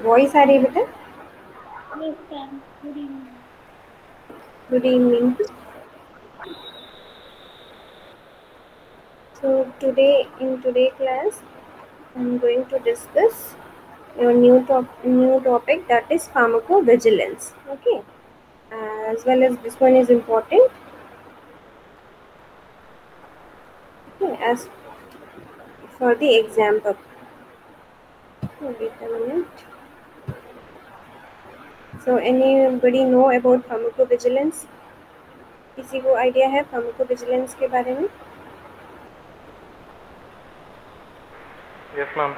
Voice आ रही है बेटा? Yes, ma'am. Good evening. Good evening. So in today class, I'm going to discuss a new topic, that is pharmacovigilance. Okay, as well as this one is important. Okay, as for the example. Wait a minute. So anybody know about pharmacovigilance? किसी को idea है pharmacovigilance के बारे में? Yes ma'am.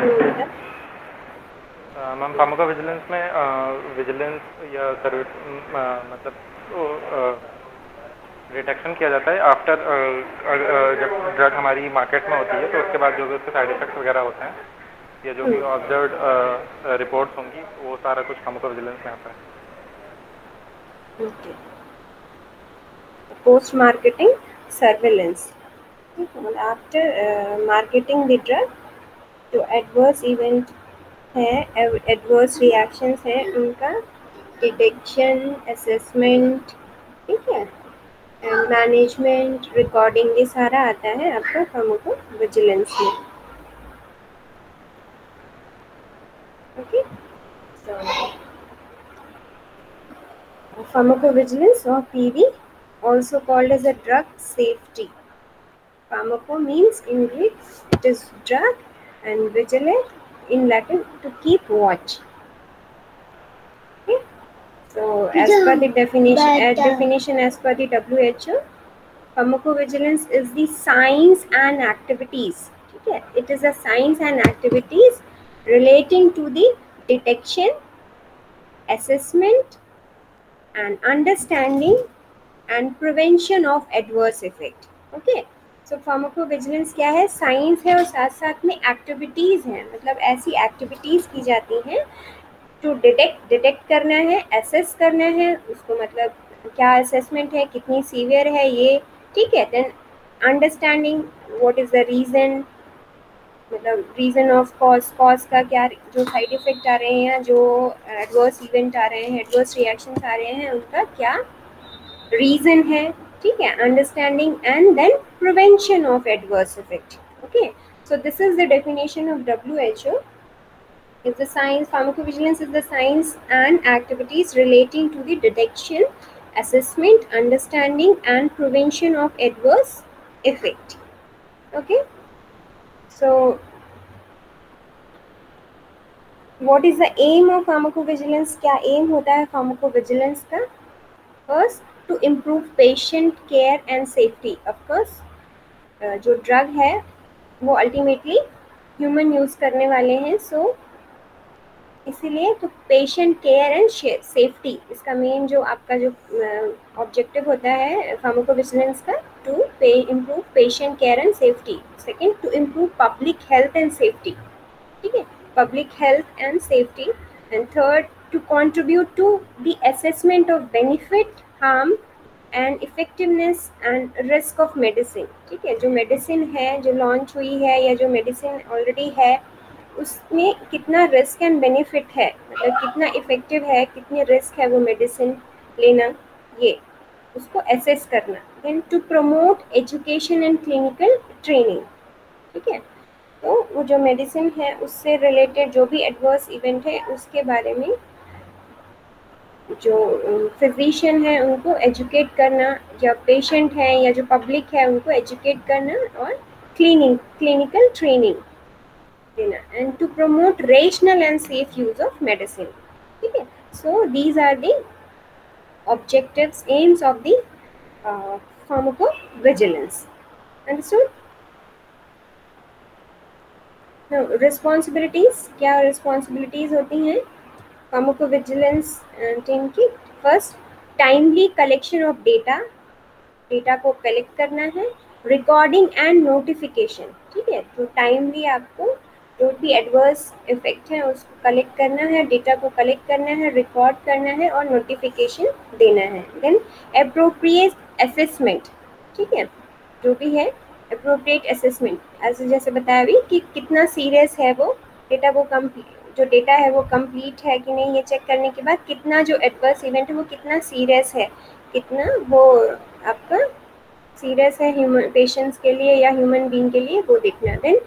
बेटा ma'am pharmacovigilance में vigilance या service मतलब डिटेक्शन किया जाता है आफ्टर जब ड्रग हमारी मार्केट में होती है तो उसके बाद जो भी उसके साइड इफेक्ट्स वगैरह होते हैं या जो भी ऑब्जर्व्ड रिपोर्ट्स होंगी वो सारा कुछ फार्माकोविजिलेंस में आता है। Okay. Post marketing surveillance. After marketing the drug, जो एडवर्स इवेंट है, एडवर्स रिएक्शंस हैं, उनका डिटेक्शन, असेसमेंट, ठीक है, एंड मैनेजमेंट, रिकॉर्डिंग, ये सारा आता है आपका फार्माकोविजिलेंस में। ओके, फार्माकोविजिलेंस और PV, also called as a drug safety. Pharmaco means in Greek it is drug, and vigilate in Latin to keep watch. Okay, so as per the definition as per the WHO, pharmacovigilance is the science and activities. Okay, it is a science and activities relating to the detection, assessment, and understanding and prevention of adverse effect. Okay, so pharmacovigilance क्या है? Science है और साथ साथ में activities हैं, मतलब ऐसी एक्टिविटीज़ की जाती हैं टू डिटेक्ट करना है, एसेस करना है उसको, मतलब क्या असेसमेंट है, कितनी सीवियर है ये, ठीक है। Then understanding what is the reason, मतलब रीज़न ऑफ कॉज का क्या, जो साइड इफ़ेक्ट आ रहे हैं, जो एडवर्स इवेंट आ रहे हैं, एडवर्स रिएक्शंस आ रहे हैं, उनका क्या रीजन है, ठीक है। Understanding and then prevention of adverse effect. Okay, so this is the definition of WHO. Is the science, pharmacovigilance is the science and activities relating to the detection, assessment, understanding and prevention of adverse effect. Okay, so what is the aim of pharmacovigilance? क्या aim होता है pharmacovigilance का? First, to improve patient care and safety. Of course, जो drug है वो ultimately human use करने वाले हैं, सो इसीलिए तो पेशेंट केयर एंड सेफ्टी, इसका मेन जो आपका जो ऑब्जेक्टिव होता है फार्माकोविजिलेंस का, to improve patient care and safety. Second, to improve public health and safety, ठीक है, public health and safety. And third, to contribute to the assessment of benefit, harm and effectiveness and risk of medicine, ठीक है। जो medicine है, जो launch हुई है या जो मेडिसिन ऑलरेडी है, उसमें कितना रिस्क एंड बेनिफिट है, मतलब कितना इफेक्टिव है, कितनी रिस्क है वो मेडिसिन लेना, ये उसको एसेस करना। Then to promote education and clinical training, ठीक है। तो वो जो मेडिसिन है उससे रिलेटेड जो भी एडवर्स इवेंट है उसके बारे में जो फिजिशियन है उनको एजुकेट करना, या पेशेंट है या जो पब्लिक है उनको एजुकेट करना, और क्लिनिकल ट्रेनिंग देना, and to promote rational and safe use of medicine, ठीक है। So these are the objectives, aims of the pharmacovigilance. Understood? Now responsibilities, क्या रिस्पॉन्सिबिलिटीज होती हैं फार्माकोविजिलेंस टीम की? First, timely collection of data, data को collect करना है, recording and notification, ठीक है। तो टाइमली आपको जो भी एडवर्स इफेक्ट है उसको कलेक्ट करना है, डेटा को कलेक्ट करना है, रिकॉर्ड करना है और नोटिफिकेशन देना है। देन एप्रोप्रिएट असेसमेंट, ठीक है, जो भी है अप्रोप्रिएट असेसमेंट, ऐसे जैसे बताया अभी कि कितना सीरियस है वो, डेटा को जो डेटा है वो कंप्लीट है कि नहीं, ये चेक करने के बाद कितना जो एडवर्स इवेंट है वो कितना सीरियस है, कितना वो आपका सीरियस है ह्यूमन पेशेंट्स के लिए या ह्यूमन बीइंग के लिए, वो देखना। Then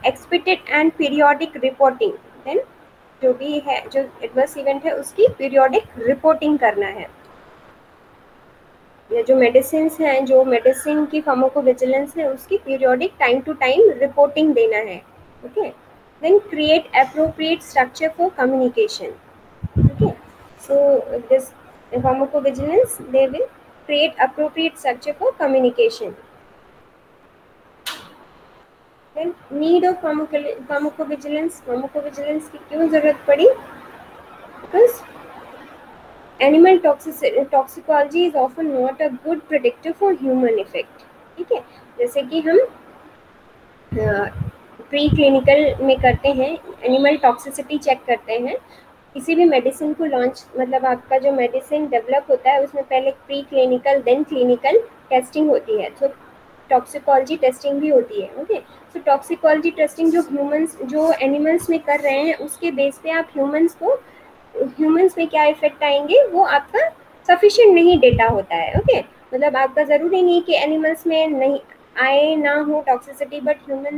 expected and periodic reporting, then जो भी है जो एडवर्स इवेंट है उसकी पीरियोडिक रिपोर्टिंग करना है। या जो मेडिसिन हैं, जो मेडिसिन की फार्माकोविजिलेंस है उसकी periodic time to time reporting देना है। Okay, then create appropriate structure for communication. Okay, so this pharmacovigilance they will create appropriate structure for communication. Then need of pharmacovigilance. Pharmacovigilance की क्यों जरूरत पड़ी? Because animal toxicology is often not a good predictor for human effect. ठीक है, जैसे कि हम pre clinical में करते हैं, एनिमल टॉक्सिसिटी चेक करते हैं किसी भी मेडिसिन को लॉन्च, मतलब आपका जो मेडिसिन डेवलप होता है उसमें पहले preclinical then clinical testing होती है, तो टॉक्सिकोलॉजी टेस्टिंग भी होती है। ओके, सो टॉक्सिकोलॉजी टेस्टिंग जो ह्यूमंस जो एनिमल्स में कर रहे हैं उसके बेस पे आप ह्यूमंस में क्या इफेक्ट आएंगे वो आपका सफिशिएंट नहीं डेटा होता है। ओके, मतलब आपका ज़रूरी नहीं कि एनिमल्स में नहीं आए ना हो टॉक्सिसिटी, बट ह्यूमन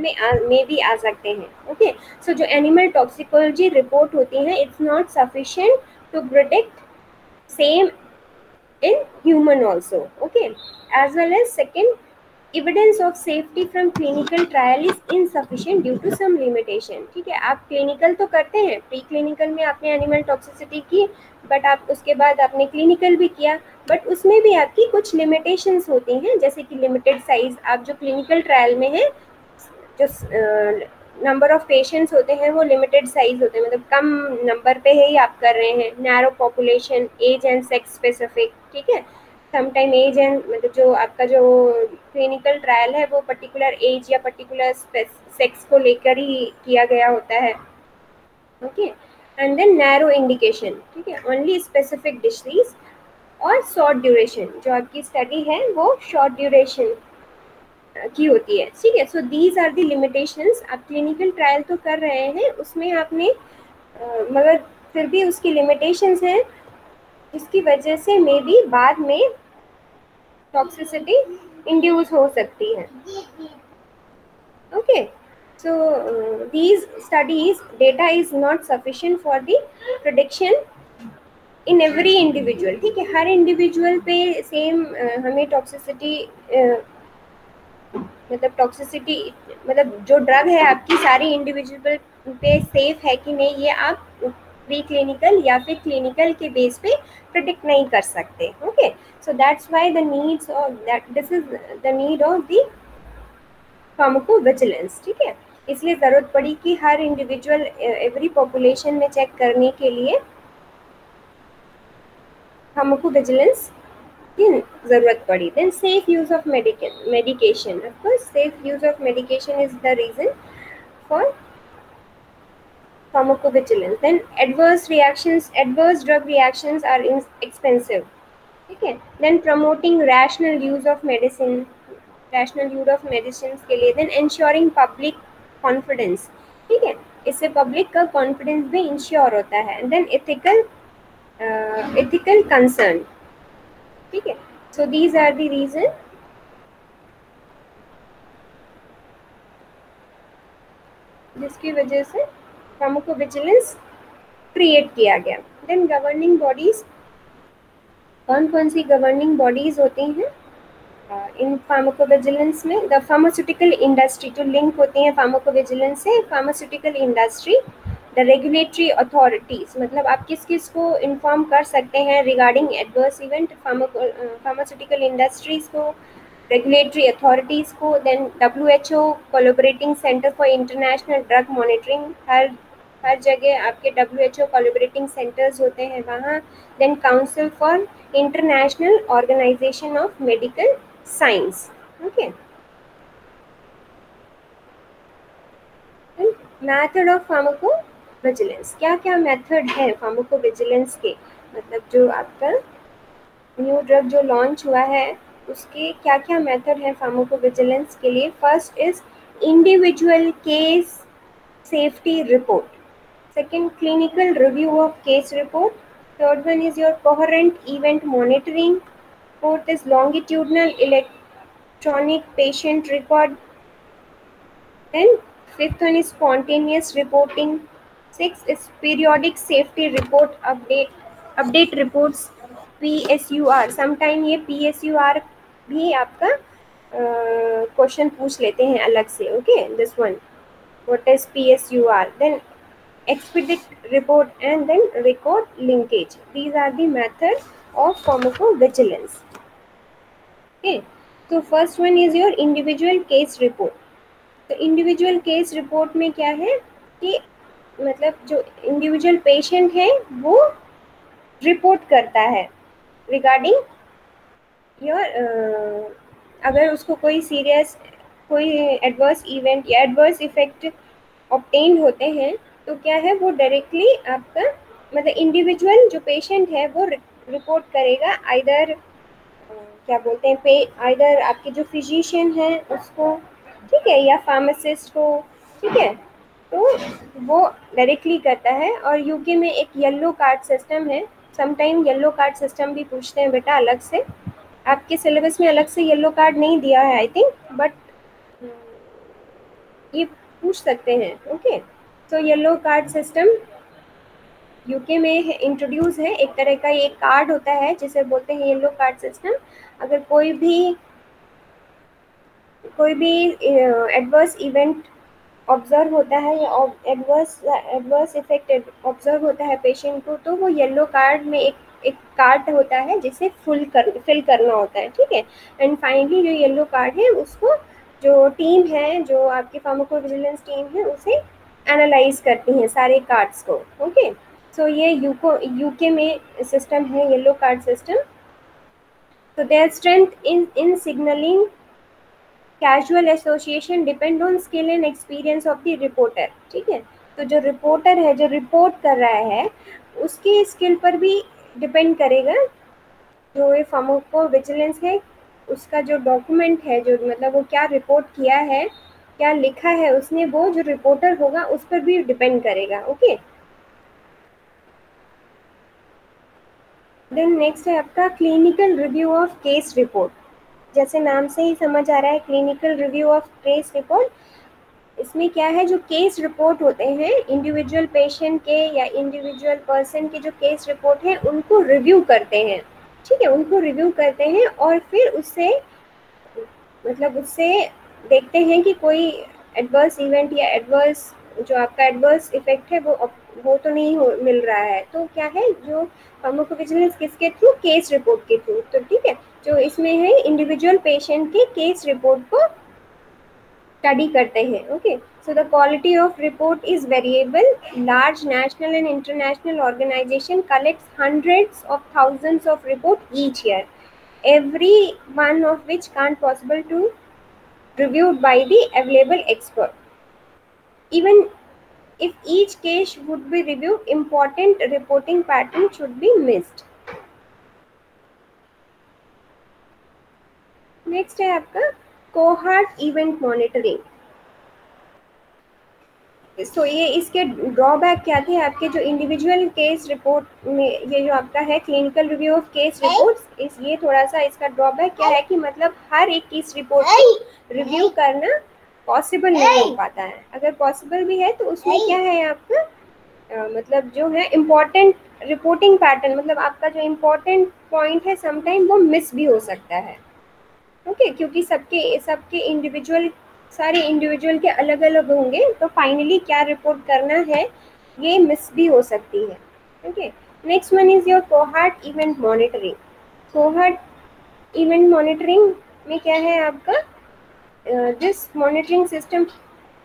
में भी आ सकते हैं। ओके, सो जो एनिमल टॉक्सिकोलॉजी रिपोर्ट होती है it's not sufficient to protect same in human also. Okay, as well as second, evidence of safety from clinical trial is insufficient due to some limitation. ठीक है, आप क्लिनिकल तो करते हैं, pre clinical में आपने एनिमल टॉक्सिसिटी की, but आप उसके बाद आपने क्लिनिकल भी किया, बट उसमें भी आपकी कुछ लिमिटेशंस होती हैं, जैसे कि लिमिटेड साइज। आप जो क्लिनिकल ट्रायल में है जो नंबर ऑफ पेशेंट्स होते हैं वो लिमिटेड साइज होते हैं, मतलब कम नंबर पे ही आप कर रहे हैं। Narrow population, age and sex specific. ठीक है, समटाइम एज एंड मतलब जो आपका जो क्लिनिकल ट्रायल है वो पर्टिकुलर एज या पर्टिकुलर सेक्स को लेकर ही किया गया होता है। Okay, and then narrow indication. ठीक है, ओनली स्पेसिफिक डिसीज और शॉर्ट ड्यूरेशन, जो आपकी स्टडी है वो शॉर्ट ड्यूरेशन की होती है। ठीक है, so these are the limitations. आप क्लिनिकल ट्रायल तो कर रहे हैं उसमें आपने मगर फिर भी उसकी लिमिटेशंस हैं, इसकी वजह से मे बी बाद में टॉक्सिसिटी इंड्यूस हो सकती है। Okay, so these studies data is not sufficient for the prediction in every individual. ठीक है, हर इंडिविजुअल पे सेम हमें टॉक्सिसिटी मतलब जो ड्रग है आपकी सारी इंडिविजुअल पे सेफ है कि नहीं, ये आप प्री क्लिनिकल या फिर क्लिनिकल के बेस पे प्रेडिक्ट नहीं कर सकते। Okay, so that's why the needs of that this is the need of the pharmacovigilance. ठीक है, इसलिए ज़रूरत पड़ी कि हर इंडिविजुअल एवरी पॉपुलेशन में चेक करने के लिए फार्माकोविजिलेंस जरूरत पड़ी। Then safe use of medication. Of course, safe use of medication is the reason for pharmacovigilance. Then adverse drug reactions are expensive. ठीक है, then promoting rational use of medicines के लिए, then ensuring public confidence. ठीक है, इससे public का confidence भी ensure होता है। Then ethical concern. ठीक है, so these are the reason जिसकी वजह से फार्माकोविजिलेंस क्रिएट किया गया। देन गवर्निंग बॉडीज, कौन कौन सी गवर्निंग बॉडीज होती हैं इन फार्माकोविजिलेंस में? द फार्मास्यूटिकल इंडस्ट्री, जो लिंक होती हैं फार्माकोविजिलेंस से, pharmaceutical industry. The regulatory authorities, मतलब आप किस किस को इन्फॉर्म कर सकते हैं regarding adverse event? Pharmaceutical industries को, रेगुलेटरी अथॉरिटीज़ को, then WHO collaborating centre for international drug monitoring, हर जगह आपके WHO कोलैबोरेटिंग सेंटर्स होते हैं वहाँ। Then council for international organisation of medical science. Okay, method of pharmacovigilance, क्या क्या मेथड है फार्माकोविजिलेंस के? मतलब जो आपका न्यू ड्रग जो लॉन्च हुआ है उसके क्या क्या मेथड है फार्माकोविजिलेंस के लिए? First is individual case safety report. Second, clinical review of case report. Third one is your coherent event monitoring. Fourth is longitudinal electronic patient record. Then fifth one is spontaneous reporting. Sixth is periodic safety report update reports, PSUR. Sometime ये PSUR भी आपका question पूछ लेते हैं अलग से. Okay, this one, what is PSUR? Then expedite report and then record linkage. These are the methods of pharmacovigilance. Okay, so first one is your individual case report. तो individual case report में क्या है कि मतलब जो individual patient है वो report करता है रिगार्डिंग योर अगर उसको कोई सीरियस कोई एडवर्स इवेंट या एडवर्स इफेक्ट ऑब्टेन होते हैं तो क्या है वो डायरेक्टली आपका मतलब इंडिविजुअल जो पेशेंट है वो रिपोर्ट करेगा. आइदर क्या बोलते हैं आइदर आपके जो फिजिशियन है उसको, ठीक है, या फार्मासिस्ट को, ठीक है, तो वो डायरेक्टली करता है. और यूके में एक येलो कार्ड सिस्टम है. समटाइम येलो कार्ड सिस्टम भी पूछते हैं बेटा अलग से. आपके सिलेबस में अलग से येलो कार्ड नहीं दिया है आई थिंक, बट ये पूछ सकते हैं. ओके, तो येलो कार्ड सिस्टम यूके में इंट्रोड्यूस है. एक तरह का ये कार्ड होता है जिसे बोलते हैं येलो कार्ड सिस्टम. अगर कोई भी एडवर्स इवेंट ऑब्जर्व होता है या एडवर्स इफेक्ट ऑब्जर्व होता है पेशेंट को, तो वो येलो कार्ड में एक कार्ड होता है जिसे फिल करना होता है. ठीक है, एंड फाइनली जो येलो कार्ड है उसको जो टीम है, जो आपकी फार्माकोविजिलेंस टीम है, उसे एनालाइज करती हैं सारे कार्ड्स को. ओके, सो ये यूके में सिस्टम है येलो कार्ड सिस्टम. तो their strength in signalling casual association depend on skill and experience of the reporter. ठीक है, तो जो रिपोर्टर है जो रिपोर्ट कर रहा है उसकी स्किल पर भी डिपेंड करेगा. जो ये फार्माकोविजिलेंस है उसका जो डॉक्यूमेंट है, जो मतलब वो क्या रिपोर्ट किया है, क्या लिखा है उसने, वो जो रिपोर्टर होगा उस पर भी डिपेंड करेगा. ओके, देन नेक्स्ट है आपका clinical review of case report. जैसे नाम से ही समझ आ रहा है clinical review of case report. इसमें क्या है, जो केस रिपोर्ट होते हैं इंडिविजुअल पेशेंट के या इंडिविजुअल पर्सन के जो केस रिपोर्ट है उनको रिव्यू करते हैं. ठीक है, उनको रिव्यू करते हैं और फिर उससे देखते हैं कि कोई एडवर्स इवेंट या एडवर्स जो आपका एडवर्स इफेक्ट है वो तो नहीं मिल रहा है. तो क्या है, जो फार्माकोविजिलेंस किसके थ्रू, केस रिपोर्ट के थ्रू. तो ठीक है, जो इसमें है इंडिविजुअल पेशेंट के केस रिपोर्ट को स्टडी करते हैं. Okay, so the quality of report is variable. Large national and international organization collects hundreds of thousands of report each year, every one of which can't possible to reviewed by the available expert. Even if each case would be reviewed, important reporting pattern should be missed. Next है आपका cohort event monitoring. सो ये इसके drawback क्या थे आपके जो individual case report में, ये जो आपका है clinical review of case reports, ये थोड़ा सा इसका ड्रॉबैक क्या है कि मतलब हर एक केस रिपोर्ट को रिव्यू करना पॉसिबल नहीं हो पाता है. अगर पॉसिबल भी है तो उसमें क्या है आपका मतलब जो है इम्पोर्टेंट रिपोर्टिंग पैटर्न, मतलब आपका जो इम्पोर्टेंट पॉइंट है समटाइम वो मिस भी हो सकता है. ओके, क्योंकि सबके इंडिविजुअल सारे इंडिविजुअल के अलग अलग होंगे, तो फाइनली क्या रिपोर्ट करना है ये मिस भी हो सकती है. Okay, next one is your cohort event monitoring. Cohort event monitoring में क्या है आपका, this monitoring system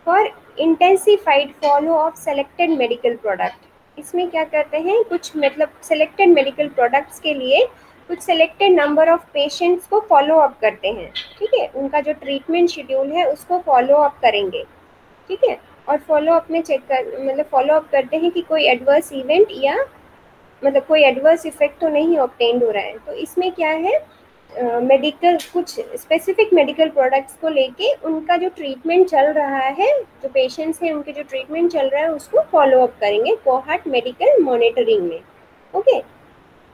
for intensified follow of selected medical product. इसमें क्या करते हैं, कुछ मतलब सेलेक्टेड मेडिकल प्रोडक्ट्स के लिए कुछ सेलेक्टेड नंबर ऑफ पेशेंट्स को फॉलो अप करते हैं. ठीक है, उनका जो ट्रीटमेंट शेड्यूल है उसको फॉलो अप करेंगे. ठीक है, और फॉलो अप में फॉलो अप करते हैं कि कोई एडवर्स इवेंट या मतलब कोई एडवर्स इफेक्ट तो नहीं ऑब्टेन्ड हो रहा है. तो इसमें क्या है, मेडिकल कुछ स्पेसिफिक मेडिकल प्रोडक्ट्स को लेके उनका जो ट्रीटमेंट चल रहा है, जो पेशेंट्स हैं उनके जो ट्रीटमेंट चल रहा है उसको फॉलो अप करेंगे कोहार्ट मेडिकल मॉनिटरिंग में। Okay,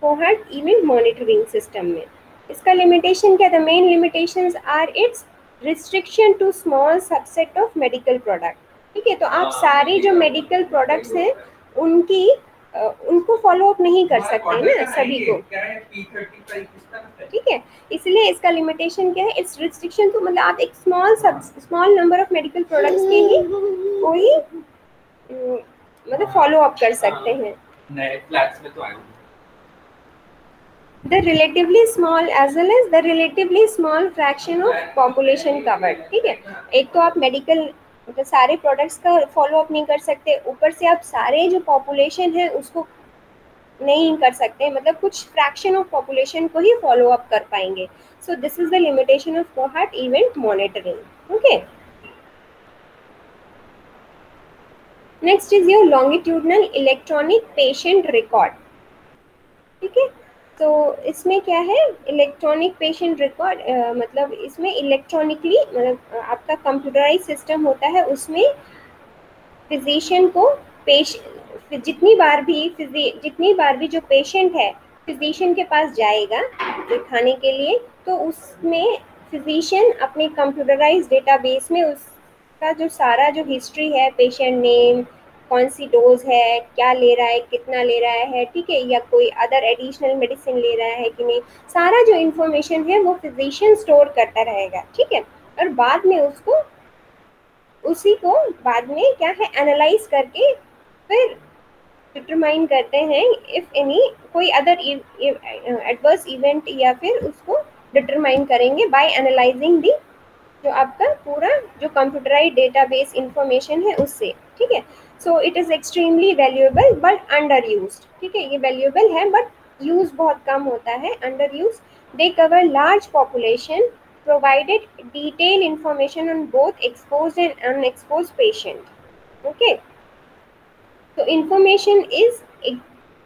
cohort event monitoring system में। इसका लिमिटेशन क्या, the main limitations are its restriction to small subset of medical product. ठीक है, तो आप सारे जो मेडिकल प्रोडक्ट्स हैं उनकी उनको फॉलो अप नहीं कर सकते ना सभी को। ठीक है, इसलिए इसका लिमिटेशन क्या है, इट्स रिस्ट्रिक्शन टू, मतलब आप एक small number of medical products के ही कोई मतलब फॉलो अप कर सकते हैं। नए फ्लैट्स में तो आए The relatively small as well as the relatively small fraction of population covered। ठीक है, एक तो आप मेडिकल मतलब सारे प्रोडक्ट्स का फॉलो अप नहीं कर सकते, ऊपर से आप सारे जो पॉपुलेशन है उसको नहीं कर सकते, मतलब कुछ फ्रैक्शन ऑफ पॉपुलेशन को ही फॉलो अप कर पाएंगे। सो this is the limitation of cohort event monitoring. Okay, next is your longitudinal electronic patient record. ठीक है, तो इसमें क्या है, इलेक्ट्रॉनिक पेशेंट रिकॉर्ड मतलब इसमें इलेक्ट्रॉनिकली मतलब आपका कंप्यूटराइज सिस्टम होता है, उसमें फिजिशियन को जितनी बार भी जो पेशेंट है फिजिशियन के पास जाएगा दिखाने के लिए, तो उसमें फिजिशियन अपने कंप्यूटराइज डेटाबेस में उसका जो सारा जो हिस्ट्री है, पेशेंट नेम, कौन सी डोज है, क्या ले रहा है, कितना ले रहा है, ठीक है, या कोई अदर एडिशनल मेडिसिन ले रहा है कि नहीं, सारा जो इन्फॉर्मेशन है वो फिजिशियन स्टोर करता रहेगा। ठीक है, और बाद में उसी को बाद में क्या है एनालाइज करके फिर डिटरमाइन करते हैं इफ एनी कोई अदर एडवर्स इवेंट, या फिर उसको डिटरमाइन करेंगे बाय एनालाइजिंग दी जो आपका पूरा जो कंप्यूटराइज डेटाबेस इंफॉर्मेशन है उससे। ठीक है, सो it is extremely valuable but under used. ठीक है, ये वैल्यूएबल है बट यूज बहुत कम होता है, under use. They cover large population, provided detailed information on both exposed and unexposed patient. Okay, so information is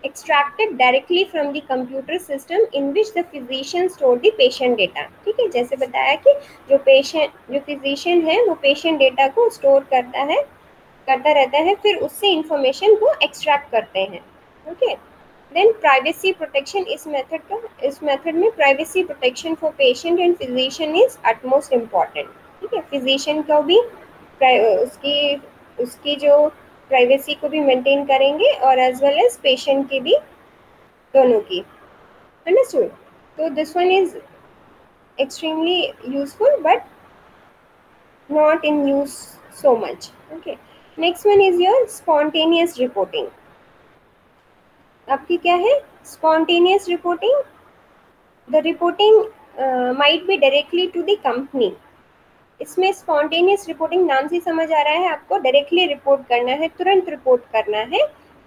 extracted directly from the computer system in which the physician store the patient data। ठीक है, जैसे बताया कि जो physician है वो patient data को store करता रहता है, फिर उससे इंफॉर्मेशन को एक्सट्रैक्ट करते हैं। ओके, देन प्राइवेसी प्रोटेक्शन, इस मेथड में privacy protection for patient and physician is utmost important. ठीक है, फिजिशियन को भी उसकी जो प्राइवेसी को भी मेंटेन करेंगे और एज वेल एज पेशेंट की भी, दोनों की। अंडरस्टूड? तो this one is extremely useful but not in use so much. Okay, next one is your spontaneous reporting. आपकी क्या है, spontaneous reporting. The reporting might be directly to the company. इसमें spontaneous reporting नाम से समझ आ रहा है आपको डायरेक्टली रिपोर्ट करना है, तुरंत रिपोर्ट करना है,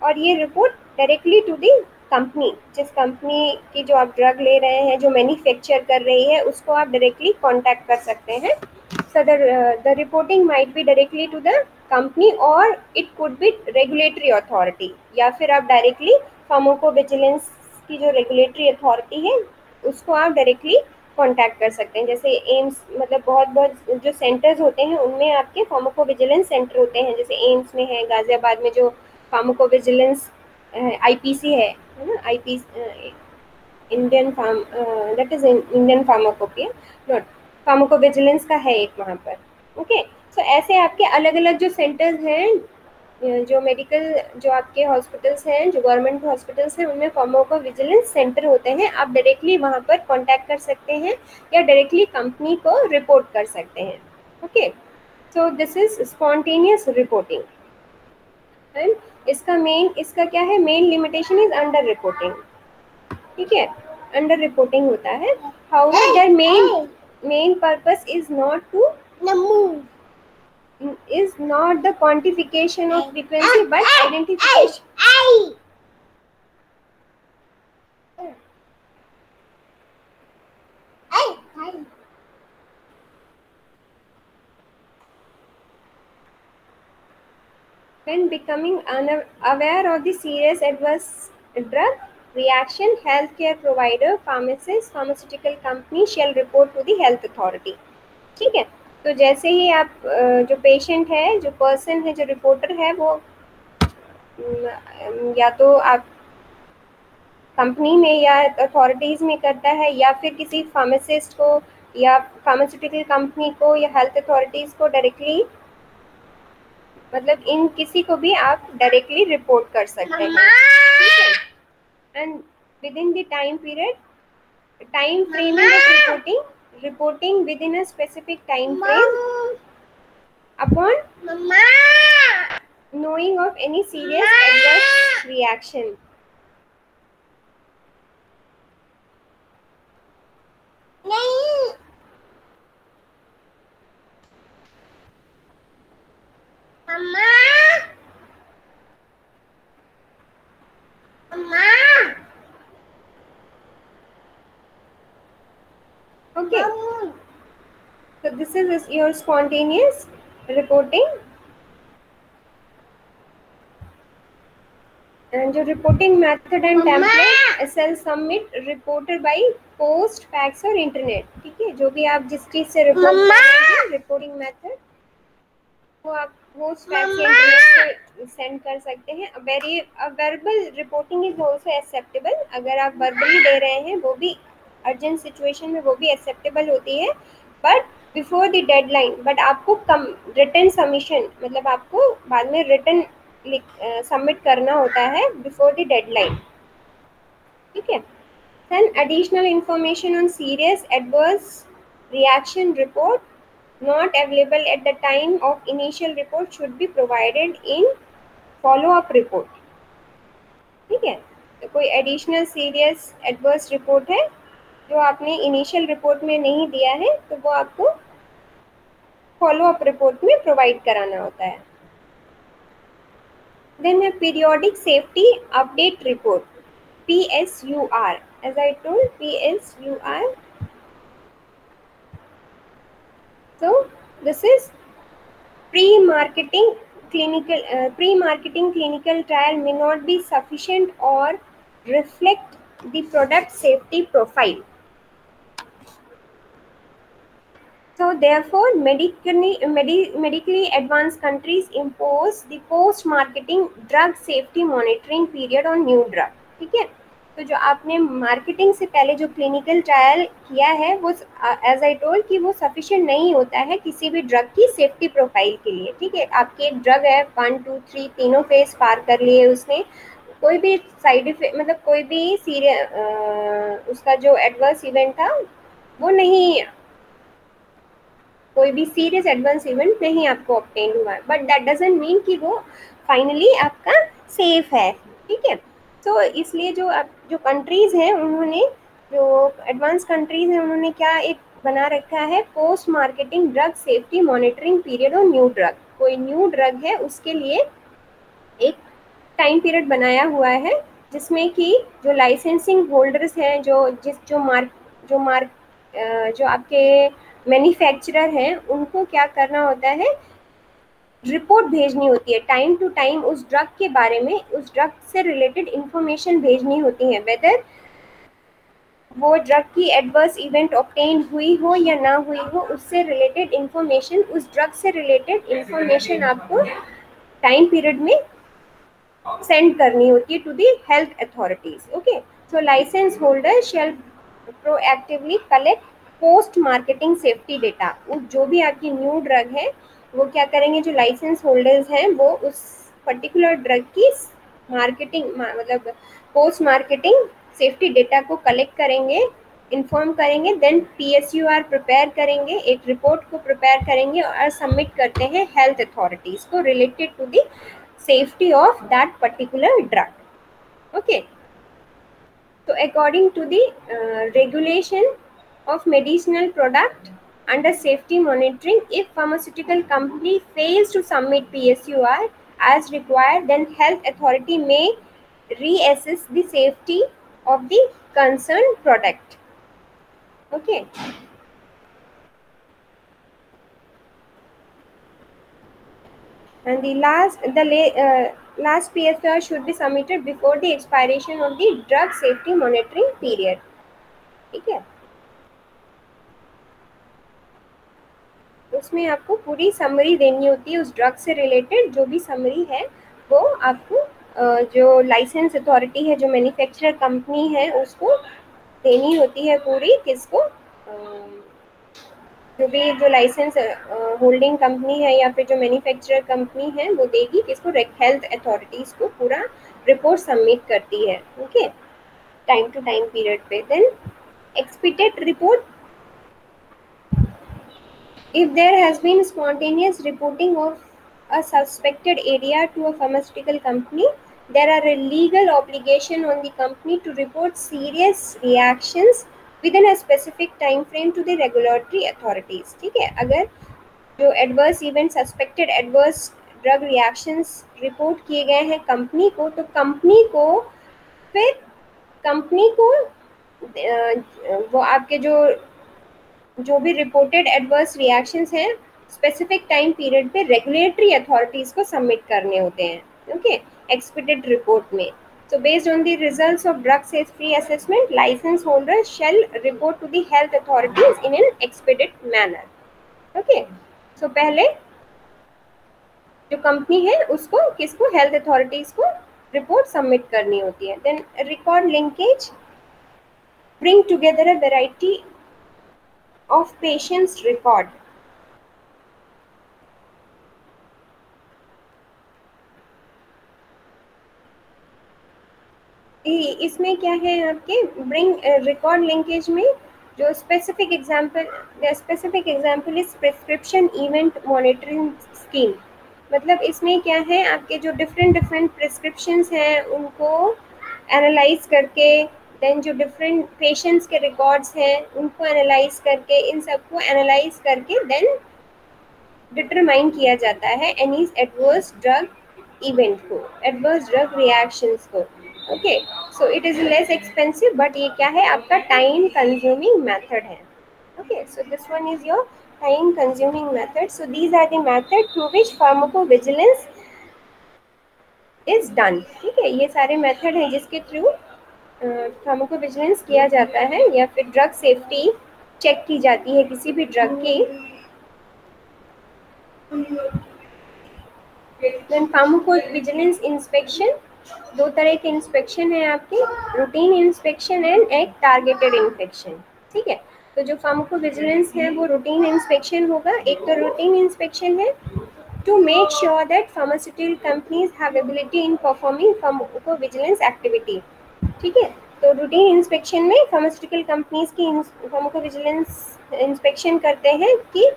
और ये report directly to the company, जिस कंपनी की जो आप ड्रग ले रहे हैं, जो मैन्युफैक्चर कर रही है, उसको आप डायरेक्टली कांटेक्ट कर सकते हैं। So the reporting might be directly to the company और it could be regulatory authority, या फिर आप डायरेक्टली फार्माकोविजिलेंस की जो रेगुलेटरी अथॉरिटी है उसको आप डायरेक्टली कांटेक्ट कर सकते हैं। जैसे एम्स, मतलब बहुत जो सेंटर्स होते हैं उनमें आपके फार्माकोविजिलेंस सेंटर होते हैं, जैसे एम्स में है, गाजियाबाद में जो फार्माकोविजिलेंस आईपीसी है ना, IPC Indian that is Indian pharmacopoeia, not pharmacovigilance का है एक वहाँ पर। ओके, सो ऐसे आपके अलग अलग जो सेंटर्स हैं, जो मेडिकल जो आपके हॉस्पिटल्स हैं, जो गवर्नमेंट हॉस्पिटल्स हैं, उनमें फार्माकोविजिलेंस सेंटर होते हैं, आप डायरेक्टली वहाँ पर कांटेक्ट कर सकते हैं या डायरेक्टली कंपनी को रिपोर्ट कर सकते हैं। Okay, so this is spontaneous reporting. And इसका क्या है, main limitation is under reporting. ठीक है, अंडर रिपोर्टिंग होता है। However their main purpose is not the quantification of frequency but identification. When becoming aware of the serious adverse drug reaction, healthcare provider, pharmacist, pharmaceutical company shall report to the health authority. ठीक है, तो जैसे ही आप जो patient है, जो person है, जो रिपोर्टर है, वो या तो आप कंपनी में या अथॉरिटीज़ में करता है, या फिर किसी फार्मासिस्ट को या फार्मास्यूटिकल कंपनी को या हेल्थ अथॉरिटीज़ को डायरेक्टली, मतलब इन किसी को भी आप डायरेक्टली रिपोर्ट कर सकते हैं, ठीक है। And with in the time period, time framing of reporting with in a specific time frame upon knowing of any serious adverse reaction. Okay, so this is your spontaneous reporting. And जो reporting method and template SL submit reported by post, fax और internet, ठीक है। जो भी आप जिस चीज से रिपोर्ट कर रहे हैं, रिपोर्टिंग मेथड, वो आप पोस्ट, फैक्स या इंटरनेट से सेंड कर सकते हैं। Verbal reporting is also acceptable, अगर आप वर्बली दे रहे हैं वो भी अर्जेंट सिचुएशन में वो भी एक्सेप्टेबल होती है, but before the deadline. But आपको कम रिटन सबमिशन, मतलब आपको बाद में रिटन सबमिट करना होता है बिफोर द डेडलाइन, ठीक है। Then additional information on serious adverse reaction report not available at the time of initial report should be provided in follow up report, ठीक है। तो कोई एडिशनल सीरियस एडवर्स रिपोर्ट है जो आपने इनिशियल रिपोर्ट में नहीं दिया है, तो वो आपको फॉलो अप रिपोर्ट में प्रोवाइड कराना होता है। देन है periodic safety update report, PSUR, as I told, PSUR. So this is pre-marketing clinical trial may not be sufficient or reflect the product safety profile. So therefore medically advanced countries impose the post-marketing drug safety monitoring period on new drug, ठीक है। तो जो आपने marketing से पहले जो clinical trial किया है, वो एज आई टोल्ड कि वो सफिशिएंट नहीं होता है किसी भी ड्रग की सेफ्टी प्रोफाइल के लिए, ठीक है। आपकी एक ड्रग है, 1, 2, 3 तीनों फेज पार कर लिए उसने, कोई भी साइड इफेक्ट, मतलब कोई भी उसका जो एडवर्स इवेंट था वो नहीं, कोई भी सीरियस एडवर्स इवेंट नहीं आपको ऑब्टेन हुआ है, बट दैट डजंट मीन कि वो फाइनली आपका सेफ है, ठीक है। तो इसलिए जो कंट्रीज़ हैं, उन्होंने जो एडवांस कंट्रीज़ हैं, उन्होंने क्या एक बना रखा है, post marketing drug safety monitoring period और न्यू ड्रग। कोई न्यू ड्रग है उसके लिए एक टाइम पीरियड बनाया हुआ है, जिसमें कि जो लाइसेंसिंग होल्डर्स हैं, जो आपके मैन्युफैक्चरर हैं, उनको क्या करना होता है, रिपोर्ट भेजनी होती है टाइम टू टाइम उस ड्रग के बारे में, उस ड्रग से रिलेटेड इंफॉर्मेशन भेजनी होती है, वेदर वो ड्रग की एडवर्स इवेंट ऑब्टेन हुई हो या ना हुई हो, उससे रिलेटेड इंफॉर्मेशन, उस ड्रग से रिलेटेड इंफॉर्मेशन आपको टाइम पीरियड में सेंड करनी होती है to the health authorities. Okay, so license holder shall proactively collect post marketing safety data. जो भी आपकी न्यू ड्रग है, वो क्या करेंगे, जो लाइसेंस होल्डर्स हैं वो उस पर्टिकुलर ड्रग की मार्केटिंग, मतलब पोस्ट मार्केटिंग सेफ्टी डेटा को कलेक्ट करेंगे, इन्फॉर्म करेंगे, देन PSUR प्रिपेयर करेंगे, एक रिपोर्ट को प्रिपेयर करेंगे और सबमिट करते हैं हेल्थ अथॉरिटीज को related to the safety of that particular drug. Okay, so according to the regulation of medicinal product under safety monitoring, if pharmaceutical company fails to submit PSUR as required, then health authority may reassess the safety of the concerned product. Okay, and the last PSR should be submitted before the expiration of the drug safety monitoring period. ठीक है, उसमें आपको पूरी summary देनी होती है उस drug से रिलेटेड, जो भी समरी है वो आपको जो लाइसेंस अथॉरिटी है, जो मैन्युफैक्चरर कंपनी है, उसको देनी होती है पूरी। किसको? जो भी जो लाइसेंस होल्डिंग कंपनी है या फिर जो मैन्युफैक्चरर कंपनी है वो देगी किसको? हेल्थ अथॉरिटीज़ को पूरा रिपोर्ट सबमिट करती है। Okay, time to time period पे। Then expedited report, if there has been spontaneous reporting of a suspected area to a pharmaceutical company, there are a legal obligation on the company to report serious reactions within a specific time frame to the regulatory authorities. ठीक है, अगर जो adverse event, suspected adverse drug reactions report किए गए हैं company को, तो company को फिर कंपनी को वो आपके जो भी रिपोर्टेड एडवर्स रिएक्शंस हैं स्पेसिफिक टाइम पीरियड पे रेगुलेटरी अथॉरिटीज़ को सबमिट करने होते हैं। ओके, एक्सपीडेटेड रिपोर्ट में। So based on the results of drug safety assessment, license holders shall report to the health authorities in an expedited manner. Okay, so पहले जो company है उसको किसको? हेल्थ अथॉरिटीज़ को रिपोर्ट सबमिट करनी होती है। Then record linkage, bring together a variety of patients record. इसमें क्या है आपके ब्रिंग रिकॉर्ड लिंकेज में जो specific example is prescription event monitoring scheme. मतलब इसमें क्या है, आपके जो डिफरेंट प्रिस्क्रिप्शंस हैं उनको एनालाइज करके, देन जो डिफरेंट पेशेंट्स के रिकॉर्ड्स हैं उनको एनालाइज करके, इन सबको एनालाइज करके देन डिटरमाइन किया जाता है एनी एडवर्स ड्रग इवेंट को, एडवर्स ड्रग रिएक्शंस को। Okay, so it is less expensive, but ये क्या है? आपका टाइम कंज्यूमिंग मेथड है। Okay, so this one is your time consuming method. So these are the method through which pharmacovigilance is done. ठीक है, ये सारे मेथड हैं जिसके थ्रू फार्माकोविजिलेंस किया जाता है या फिर ड्रग सेफ्टी चेक की जाती है किसी भी ड्रग की। देन फार्माकोविजिलेंस इंस्पेक्शन, दो तरह के इंस्पेक्शन है आपके, रूटीन इंस्पेक्शन एंड एक टारगेटेड इंस्पेक्शन। ठीक है, तो जो फार्माकोविजिलेंस है वो रूटीन इंस्पेक्शन होगा। एक तो रूटीन इंस्पेक्शन है to make sure that pharmaceutical companies have ability in performing pharmacovigilance activity. ठीक है, तो रूटीन इंस्पेक्शन में फार्मास्यूटिकल कंपनीज की फार्माकोविजिलेंस इंस्पेक्शन करते हैं कि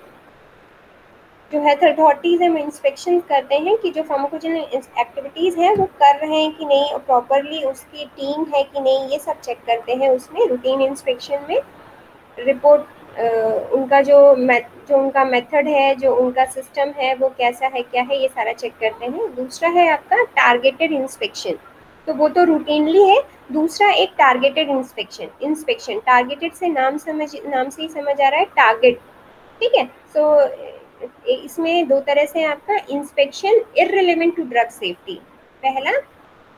जो हेल्थ अथॉरिटीज़ हैं इंस्पेक्शन करते हैं कि जो फार्माकोविजिलेंस एक्टिविटीज़ हैं वो कर रहे हैं कि नहीं, और प्रॉपरली उसकी टीम है कि नहीं, ये सब चेक करते हैं उसमें रूटीन इंस्पेक्शन में। रिपोर्ट उनका जो उनका मेथड है, जो उनका सिस्टम है वो कैसा है, क्या है, ये सारा चेक करते हैं। दूसरा है आपका टारगेटेड इंस्पेक्शन, तो वो तो रूटीनली है। दूसरा एक टारगेटेड इंस्पेक्शन टारगेटेड से नाम से ही समझ आ रहा है, टारगेट। ठीक है, सो इसमें दो तरह से आपका inspection irrelevant to drug safety. पहला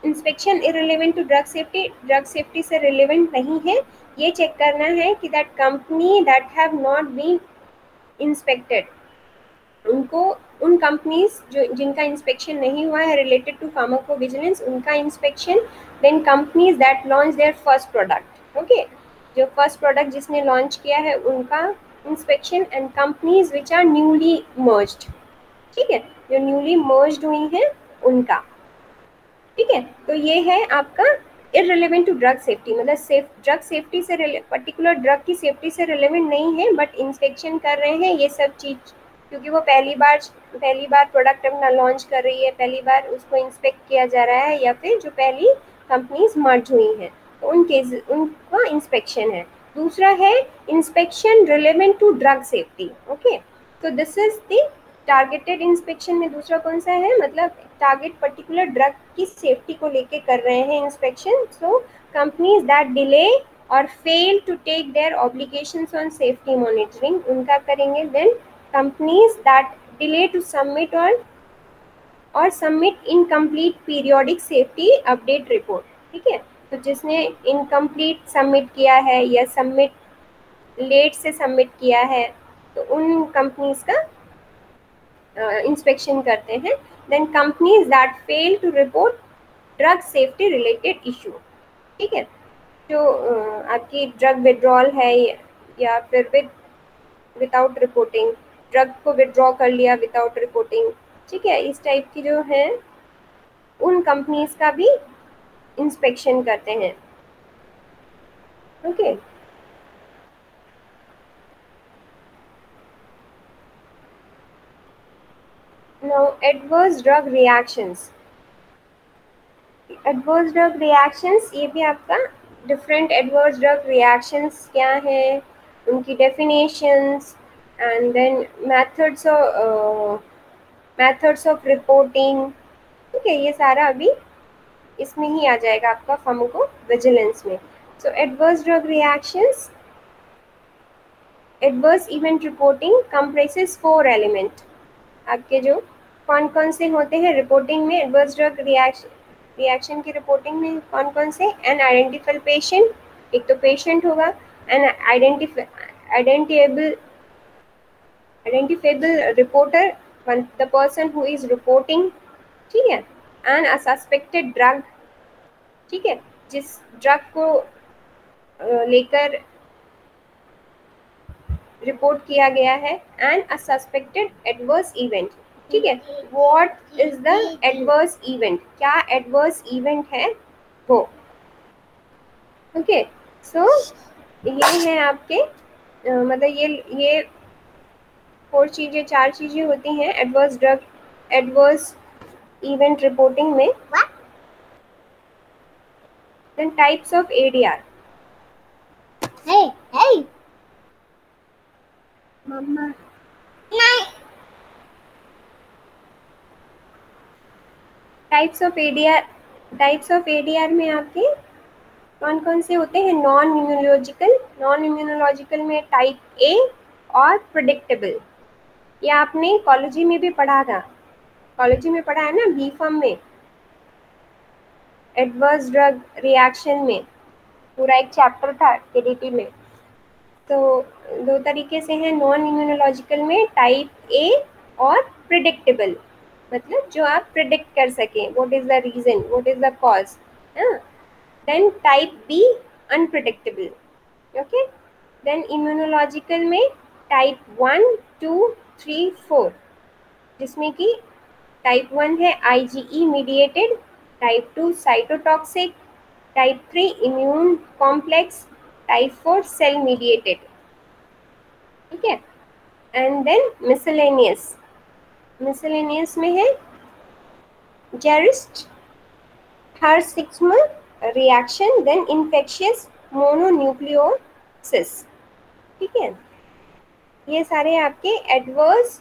inspection irrelevant to drug safety से रिलेवेंट नहीं है, ये चेक करना है कि that company that have not been inspected, उनको उन कंपनीज जो जिनका इंस्पेक्शन नहीं हुआ है रिलेटेड टू फार्माकोविजिलेंस, उनका inspection. Then companies that launch their first product. Okay, जो फर्स्ट प्रोडक्ट जिसने लॉन्च किया है उनका inspection. And companies which are newly merged. ठीक है, जो न्यूली मर्ज्ड हुई हैं उनका। ठीक है, तो ये है आपका इररिलेवेंट टू ड्रग सेफ्टी, मतलब ड्रग सेफ्टी से पर्टिकुलर ड्रग की सेफ्टी से रिलेवेंट नहीं है, बट इंस्पेक्शन कर रहे हैं ये सब चीज़, क्योंकि वो पहली बार प्रोडक्ट अपना लॉन्च कर रही है, पहली बार उसको इंस्पेक्ट किया जा रहा है, या फिर जो पहली कंपनीज मर्ज हुई हैं तो उनका इंस्पेक्शन है। दूसरा है inspection relevant to drug safety. Okay, तो this is the targeted inspection में दूसरा कौन सा है, मतलब टारगेट पर्टिकुलर ड्रग की सेफ्टी को लेके कर रहे हैं inspection. So companies that delay और fail to take their obligations on safety monitoring, उनका करेंगे। Then companies that delay to submit और और submit incomplete periodic safety update report. ठीक है, तो जिसने इनकम्प्लीट सबमिट किया है या सबमिट लेट से सबमिट किया है तो उन कंपनीज का इंस्पेक्शन करते हैं। Then companies that fail to report drug safety related issue. ठीक है, जो आपकी ड्रग विड्रॉल है या फिर विदाउट रिपोर्टिंग, ड्रग को विड्रॉ कर लिया विदाउट रिपोर्टिंग, ठीक है, इस टाइप की जो है उन कंपनीज का भी इंस्पेक्शन करते हैं। Okay, now adverse drug reactions. Adverse drug reactions, ये भी आपका डिफरेंट एडवर्स ड्रग रिएक्शंस क्या है, उनकी definitions and then methods of reporting. ठीक है, ये सारा अभी इसमें ही आ जाएगा आपका फार्माकोविजिलेंस में। So adverse drug reactions, adverse event reporting comprises 4 element. आपके जो कौन कौन से होते हैं रिपोर्टिंग में, एडवर्स ड्रग रिएक्शन की रिपोर्टिंग में कौन कौन से? एन आइडेंटिफाइड पेशेंट, एक तो पेशेंट होगा, an identifiable reporter, the person who is reporting. ठीक है, एंड अ सस्पेक्टेड ड्रग। ठीक है, जिस ड्रग को लेकर रिपोर्ट किया गया है, and a suspected adverse event. ठीक है, what is the adverse event, क्या एडवर्स इवेंट है वो। ओके, सो ये है आपके मतलब ये 4 चीजें 4 चीजें होती हैं एडवर्स इवेंट रिपोर्टिंग में। Then types of ADR. Hey, Mama. नहीं. टाइप्स ऑफ एडीआर में आपके कौन कौन से होते हैं? नॉन इम्यूनोलॉजिकल में टाइप ए और प्रेडिक्टेबल। ये आपने कॉलेजी में भी पढ़ा था, कॉलेजी में पढ़ा है ना, बी फार्म में एडवर्स ड्रग रिएक्शन में पूरा एक चैप्टर था केडीटी में। तो 2 तरीके से हैं, नॉन इम्यूनोलॉजिकल में टाइप ए और प्रिडिक्टेबल, मतलब जो आप प्रिडिक्ट कर सकें, what is the reason, what is the cause. Then type B unpredictable. Okay, then immunological में टाइप 1, 2, 3, 4, जिसमें कि टाइप 1 है IgE mediated, type 2 cytotoxic, type 3 immune complex, type 4 cell mediated. ठीक है, एंड देन मिसलेनियस में है Jarisch Herxheimer reaction, then infectious mononucleosis. ठीक है, ये सारे आपके एडवर्स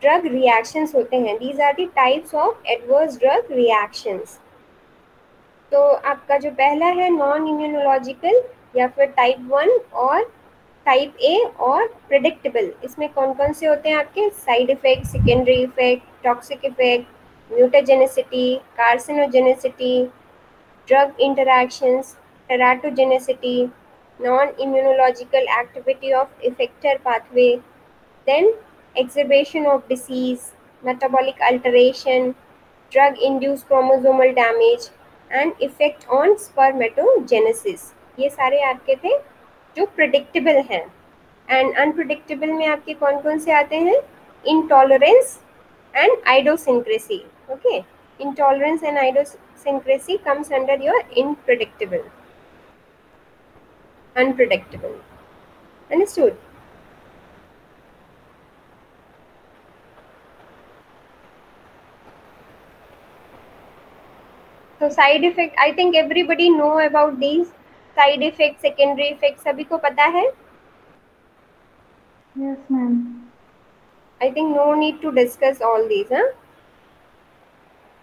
ड्रग रिएक्शंस होते हैं। These are the types of adverse drug reactions. तो आपका जो पहला है नॉन इम्यूनोलॉजिकल या फिर टाइप 1 और टाइप ए और प्रेडिक्टेबल, इसमें कौन कौन से होते हैं आपके? Side effect, secondary effect, toxic effect, mutagenicity, carcinogenicity, drug interactions, teratogenicity, non immunological activity of effector pathway, then exacerbation of disease, metabolic alteration, drug induced chromosomal damage and effect on spermatogenesis। ये सारे आपके थे जो predictable हैं। And unpredictable में आपके कौन कौन से आते हैं? Intolerance and idiosyncrasy. Okay, intolerance and idiosyncrasy comes under your unpredictable. Understood? तो side effect, I think everybody know about these side effect, secondary effect, सभी को पता है। Yes, ma'am. I think no need to discuss all these. हाँ,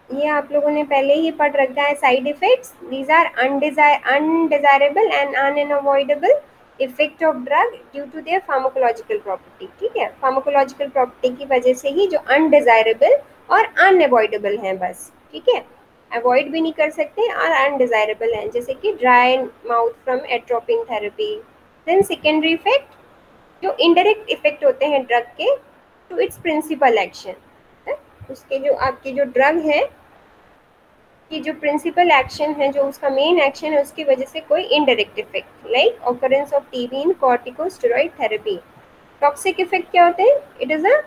ये आप लोगों ने पहले ही पढ़ रखा है। Side effects, these are undesirable and unavoidable effect of drug due to their pharmacological property. ठीक है, फार्माकोलॉजिकल प्रॉपर्टी की वजह से ही जो अनडिजायरेबल और अनअवॉइडेबल हैं बस, ठीक है, अवॉइड भी नहीं कर सकते और अनडिजायरेबल हैं, जैसे कि dry mouth from atropine therapy. Then secondary effect, जो इनडायरेक्ट इफेक्ट होते हैं ड्रग के टू इट्स प्रिंसिपल एक्शन, उसके जो आपके जो ड्रग है कि जो प्रिंसिपल एक्शन है, जो उसका मेन एक्शन है, उसकी वजह से कोई indirect effect, like occurrence of TB in corticosteroid therapy. Toxic effect क्या होते हैं? It is a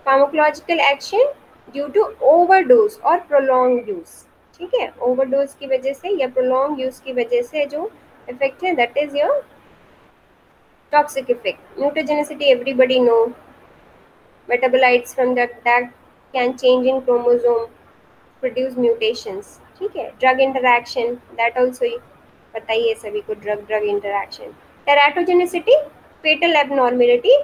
pharmacological action due to overdose और प्रोलॉन्ग यूज, ठीक है, ओवरडोज की वजह से या प्रोलॉन्ग यूज की वजह से जो इफेक्ट है, that is your toxic effect. Mutagenicity, everybody know, metabolites from that can change in chromosome, produce mutations, ठीक है। drug interaction, that also पता ही है सभी को, drug interaction। teratogenicity, fatal abnormality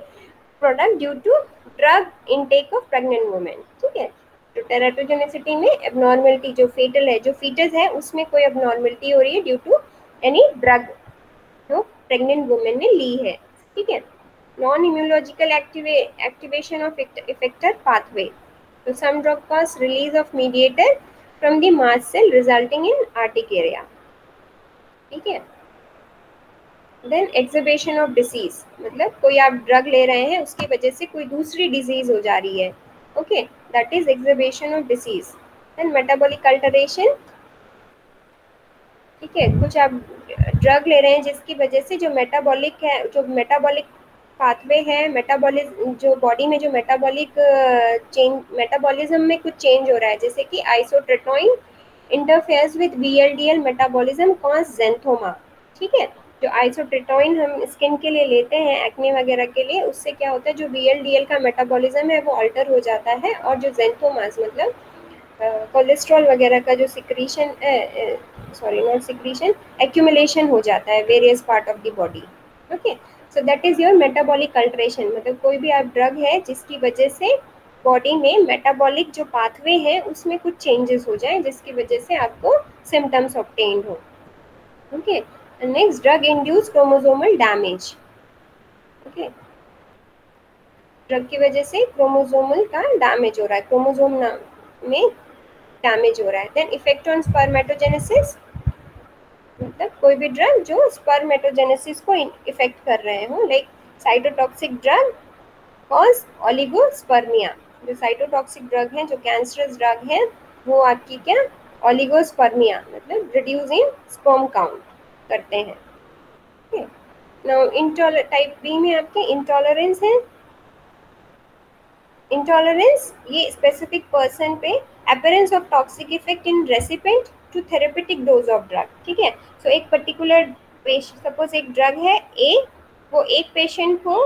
product due to drug intake of pregnant women, ठीक है। तो teratogenicity में abnormality जो fatal है, जो fetus है उसमें कोई abnormality हो रही है ड्यू टू एनी drug जो प्रेग्नेंट वुमेन ने ली है, ठीक है। Non immunological activation of effector pathway, तो some drug cause release of mediator from the mast cell resulting in urticaria, ठीक है। देन एक्सिबिशन ऑफ डिसीज, मतलब कोई आप ड्रग ले रहे हैं उसकी वजह से कोई दूसरी डिजीज हो जा रही है, okay, that is exhibition of disease. Then metabolic alteration, ठीक है, कुछ आप ड्रग ले रहे हैं जिसकी वजह से जो मेटाबॉलिक है, जो मेटाबॉलिक पाथवे है, मेटाबॉलिज्म जो बॉडी में जो मेटाबॉलिक चेंज, मेटाबॉलिज्म में कुछ चेंज हो रहा है, जैसे कि isotretinoin interferes with VLDL metabolism cause xanthoma, ठीक है। जो आइसोट्रेटोइन हम स्किन के लिए लेते हैं एक्ने वगैरह के लिए, उससे क्या होता है, जो VLDL का मेटाबॉलिज्म है वो अल्टर हो जाता है, और जो ज़ैंथोमास मतलब कोलेस्ट्रॉल वगैरह का जो secretion, sorry not secretion, accumulation हो जाता है various part of the body, okay. So that is your metabolic alteration, मतलब कोई भी आप ड्रग है जिसकी वजह से बॉडी में मेटाबॉलिक जो पाथवे है उसमें कुछ चेंजेस हो जाए, जिसकी वजह से आपको सिम्टम्स ऑब्टेन्ड हो, okay. Next, drug induce chromosomal damage, okay, drug की वजह से क्रोमोसोमल का डैमेज हो रहा है, क्रोमोसोम में डैमेज हो रहा है। देन इफेक्ट ऑन स्पर्मेटोजेनेसिस, मतलब कोई भी ड्रग जो स्पर्मेटोजेनेसिस को इफेक्ट कर रहे हो, like cytotoxic drug cause oligospermia, जो साइटोटॉक्सिक ड्रग है, जो कैंसरस ड्रग है, वो आपकी क्या, ओलिगोस्पर्मिया मतलब रिड्यूस इन स्पर्म काउंट करते हैं, ठीक है। नाउ टाइप बी में आपके इंटॉलरेंस है। इंटॉलरेंस ये स्पेसिफिक पर्सन पे appearance of toxic effect in recipient to therapeutic dose of drug, ठीक है। सो एक पर्टिकुलर पेशेंट, सपोज एक ड्रग है ए, वो एक पेशेंट को,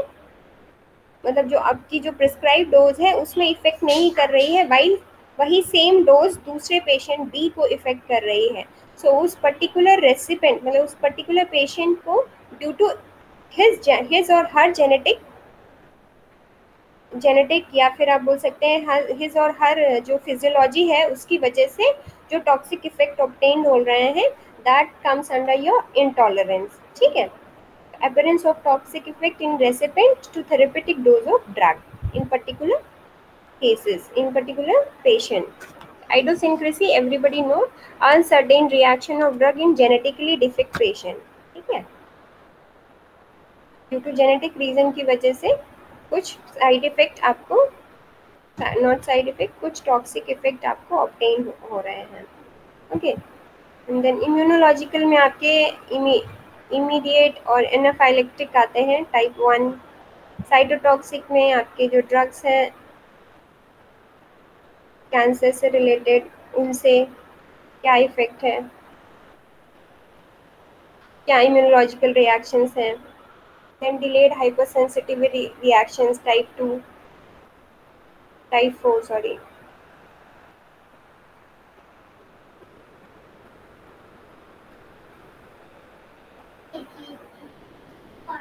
मतलब जो आपकी जो प्रिस्क्राइब डोज है उसमें इफेक्ट नहीं कर रही है, वाइल वही सेम डोज दूसरे पेशेंट बी को इफेक्ट कर रही है। सो उस पर्टिकुलर रेसिपेंट, मतलब उस पर्टिकुलर पेशेंट को ड्यू टू हिज और हर जेनेटिक या फिर आप बोल सकते हैं हिज और हर जो फिजियोलॉजी है उसकी वजह से जो टॉक्सिक इफेक्ट ऑब्टेन हो रहे हैं, that comes under your intolerance, ठीक है। Appearance of toxic effect in recipient to therapeutic dose of drug in particular cases, in particular patient. Idiosyncrasy, everybody know, uncertain reaction of drug in genetically defect patient, ठीक है। Due to genetic reason की वजह से कुछ side effect आपको, not side effect, कुछ toxic effect आपको obtain हो रहे हैं, ओके। एंड देन इम्यूनोलॉजिकल में आपके इमीडिएट और एनाफाइलेक्टिक आते हैं, टाइप 1। साइटोटॉक्सिक में आपके जो ड्रग्स हैं कैंसर से रिलेटेड, उनसे क्या इफेक्ट है, क्या इम्यूनोलॉजिकल रिएक्शंस हैं। Then delayed hypersensitivity reactions, type 2, type 4 sorry.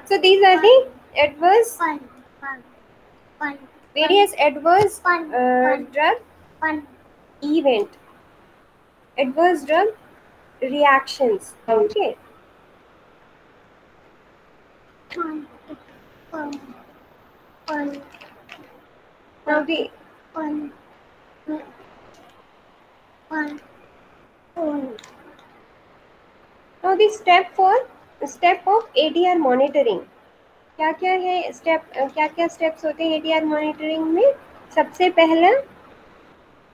So these are the adverse, various adverse drug event, adverse drug reactions, okay. Now the One. Now the step of ADR monitoring. क्या क्या है step, क्या क्या steps होते हैं ADR monitoring में? सबसे पहला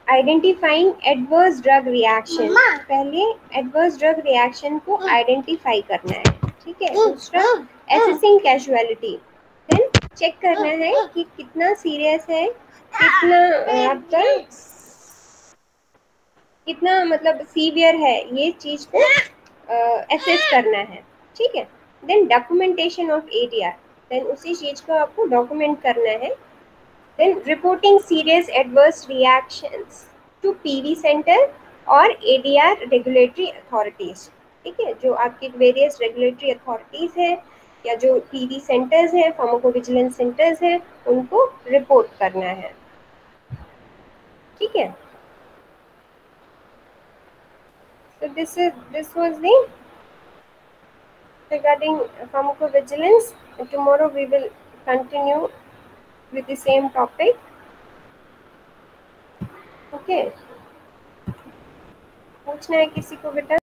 आइडेंटिफाइंग एडवर्स ड्रग रिएक्शन, पहले एडवर्स ड्रग रिएक्शन को आइडेंटिफाई करना है, ठीक है। दूसरा एसेसिंग कैजुअलिटी, देन चेक करना है कि कितना सीरियस है, कितना आपका कितना मतलब सीवियर है, ये चीज को एसेस करना है, ठीक है। Then documentation of ADR, then उसी चीज को आपको डॉक्यूमेंट करना है। Then reporting serious adverse reactions to PV centre और ADR रेगुलेटरी अथॉरिटीज, ठीक है। जो आपके वेरियस रेगुलेटरी अथॉरिटीज है या जो PV सेंटर्स हैं, फार्माकोविजिलेंस सेंटर्स हैं, उनको रिपोर्ट करना है, ठीक है। So this was the regarding pharmacovigilance. Tomorrow we will continue with the same topic. Okay. पूछना है किसी को बेटा?